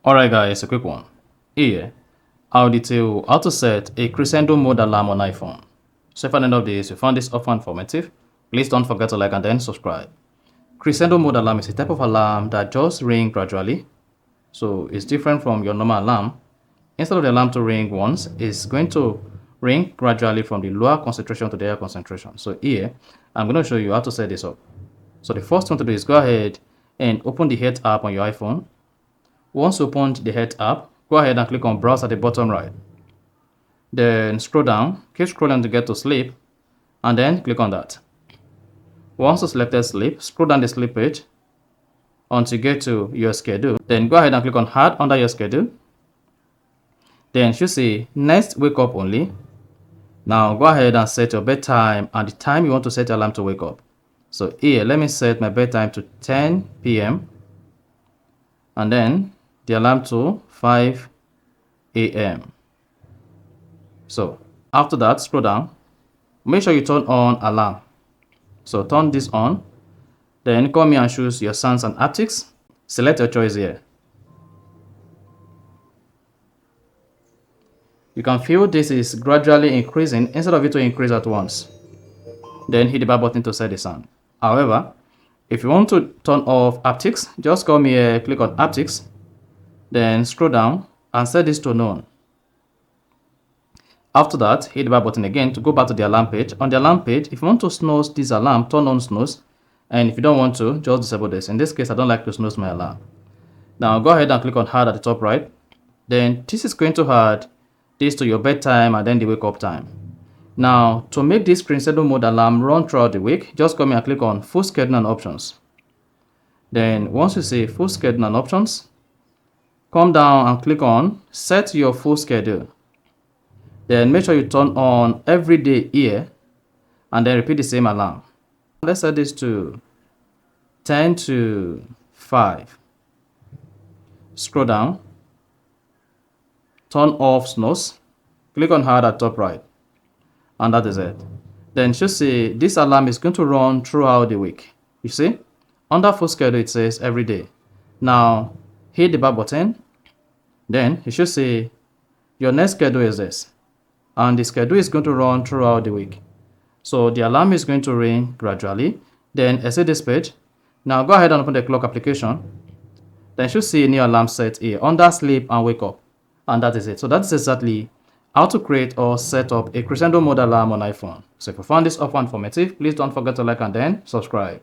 Alright guys, a quick one. Here, I'll detail how to set a crescendo mode alarm on iPhone. So if at the end of this you found this offer informative, please don't forget to like and then subscribe. Crescendo mode alarm is a type of alarm that just rings gradually. So it's different from your normal alarm. Instead of the alarm to ring once, it's going to ring gradually from the lower concentration to the higher concentration. So here, I'm going to show you how to set this up. So the first thing to do is go ahead and open the Health app on your iPhone. Once you open the Health app, go ahead and click on Browse at the bottom right. Then scroll down, keep scrolling to get to Sleep, and then click on that. Once you selected Sleep, scroll down the Sleep page until you get to your schedule. Then go ahead and click on Add under your schedule. Then you should say Next Wake Up Only. Now go ahead and set your bedtime and the time you want to set your alarm to wake up. So here, let me set my bedtime to 10 p.m. and then the alarm to 5 a.m. So after that, scroll down. Make sure you turn on alarm. So turn this on. Then come here and choose your sounds and haptics. Select your choice here. You can feel this is gradually increasing instead of it to increase at once. Then hit the back button to set the sound. However, if you want to turn off haptics, just come here, click on haptics, then scroll down and set this to none. After that, hit the back button again to go back to the alarm page. On the alarm page, if you want to snooze this alarm, turn on snooze. And if you don't want to, just disable this. In this case, I don't like to snooze my alarm. Now go ahead and click on Add at the top right. Then this is going to add this to your bedtime and then the wake up time. Now, to make this crescendo mode alarm run throughout the week, just come here and click on Full Schedule and Options. Then once you see Full Schedule and Options, come down and click on Set Your Full Schedule. Then make sure you turn on every day here and then repeat the same alarm. Let's set this to 10 to 5. Scroll down, turn off snooze, click on Add at top right, and that is it. Then you should see this alarm is going to run throughout the week. You see, under full schedule it says every day. Now hit the back button, then you should see your next schedule is this, and the schedule is going to run throughout the week. So the alarm is going to ring gradually. Then exit this page. Now go ahead and open the clock application. Then you should see a new alarm set here under Sleep and Wake Up, and that is it. So that's exactly how to create or set up a crescendo mode alarm on iPhone. So if you found this offer informative, please don't forget to like and then subscribe.